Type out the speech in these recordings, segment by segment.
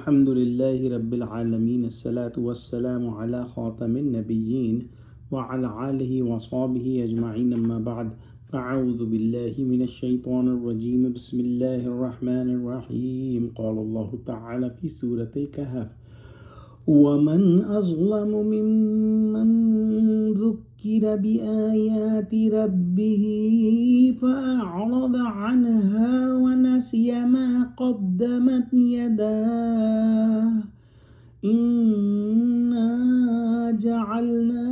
الحمد لله رب العالمين الصلاة والسلام على خاتم النبيين وعلى آله وصحبه أجمعين أما بعد فأعوذ بالله من الشيطان الرجيم بسم الله الرحمن الرحيم قال الله تعالى في سورة الكهف ومن أظلم ممن ذكر بآيات ربه فأعرض عنها ونسي ما قدمت يداه إنا جعلنا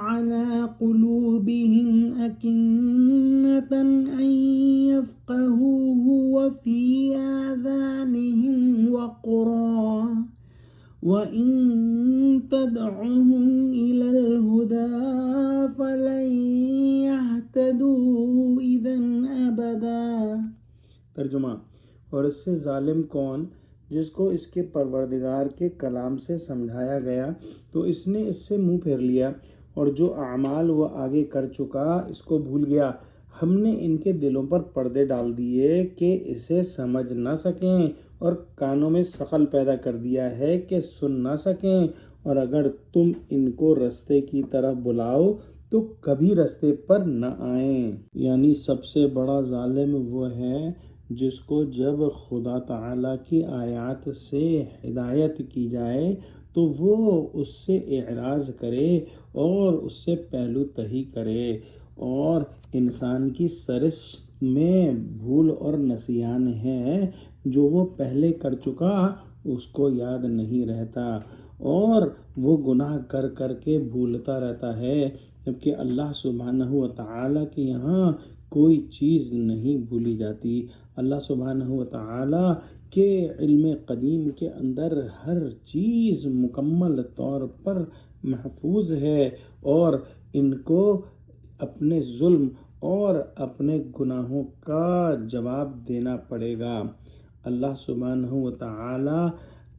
على قلوبهم أكنة أن يفقهوه وفي آذانهم وقرا وَإِن تَدْعُهُمْ إِلَى الْهُدَى فَلَن يَهْتَدُوا إِذًا أَبَدًا۔ ترجمہ: اور اس سے ظالم کون جس کو اس کے پروردگار کے کلام سے سمجھایا گیا تو اس نے اس سے منہ پھیر لیا، اور جو اعمال وہ آگے کر چکا اس کو بھول گیا۔ ہم نے ان کے دلوں پر پردے ڈال دیے کہ اسے سمجھ نہ سکیں، اور کانوں میں ثقل پیدا کر دیا ہے کہ سن نہ سکیں، اور اگر تم ان کو رستے کی طرف بلاؤ تو کبھی رستے پر نہ آئیں۔ یعنی سب سے بڑا ظالم وہ ہے جس کو جب خدا تعالیٰ کی آیات سے ہدایت کی جائے تو وہ اس سے اعراض کرے اور اس سے پہلو تہی کرے، اور انسان کی سرشت میں بھول اور نسیان ہے، جو وہ پہلے کر چکا اس کو یاد نہیں رہتا، اور وہ گناہ کر کر کے بھولتا رہتا ہے، جبکہ اللہ سبحانہ و تعالیٰ کے یہاں کوئی چیز نہیں بھولی جاتی۔ اللہ سبحانہ و تعالیٰ کے علم قدیم کے اندر ہر چیز مکمل طور پر محفوظ ہے، اور ان کو اپنے ظلم اور اپنے گناہوں کا جواب دینا پڑے گا۔ اللہ سبحانہ و تعالیٰ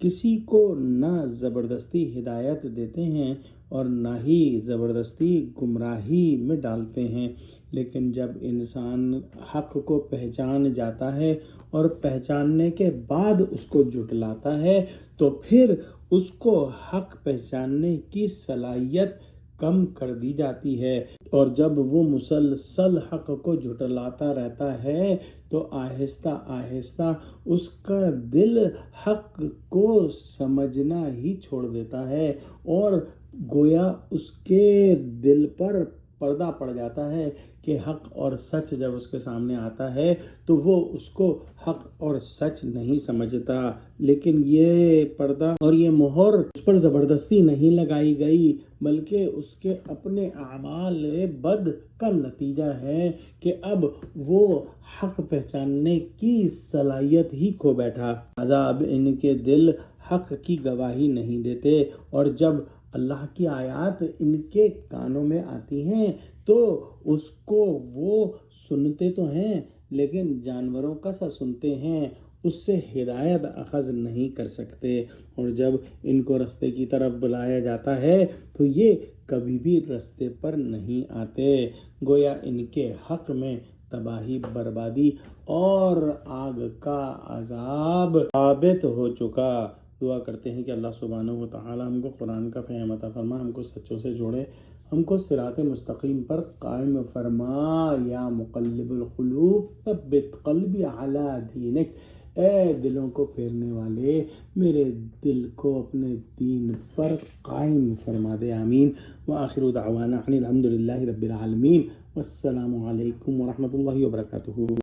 کسی کو نہ زبردستی ہدایت دیتے ہیں اور نہ ہی زبردستی گمراہی میں ڈالتے ہیں، لیکن جب انسان حق کو پہچان جاتا ہے اور پہچاننے کے بعد اس کو جھٹلاتا ہے تو پھر اس کو حق پہچاننے کی صلاحیت کم کر دی جاتی ہے، اور جب وہ مسلسل حق کو جھٹلاتا رہتا ہے تو آہستہ آہستہ اس کا دل حق کو سمجھنا ہی چھوڑ دیتا ہے، اور گویا اس کے دل پر پردہ پڑ جاتا ہے کہ حق اور سچ جب اس کے سامنے آتا ہے تو وہ اس کو حق اور سچ نہیں سمجھتا۔ لیکن یہ پردہ اور یہ مہر اس پر زبردستی نہیں لگائی گئی، بلکہ اس کے اپنے اعمال بد کا نتیجہ ہے کہ اب وہ حق پہچاننے کی صلاحیت ہی کھو بیٹھا۔ عذاب ان کے دل حق کی گواہی نہیں دیتے، اور جب اللہ کی آیات ان کے کانوں میں آتی ہیں تو اس کو وہ سنتے تو ہیں لیکن جانوروں کا سا سنتے ہیں، اس سے ہدایت اخذ نہیں کر سکتے، اور جب ان کو رستے کی طرف بلایا جاتا ہے تو یہ کبھی بھی رستے پر نہیں آتے۔ گویا ان کے حق میں تباہی، بربادی اور آگ کا عذاب ثابت ہو چکا۔ دعا کرتے ہیں کہ اللہ سبحانہ و تعالی ہم کو قرآن کا فہم عطا فرما، ہم کو سچوں سے جوڑے، ہم کو صراط مستقیم پر قائم فرما۔ یا مقلب القلوب ثبت قلبی علی دینک، اے دلوں کو پھیرنے والے میرے دل کو اپنے دین پر قائم فرما دے، آمین۔ وآخر دعوانا ان الحمد للہ رب العالمین، والسلام علیکم ورحمۃ اللہ وبرکاتہ۔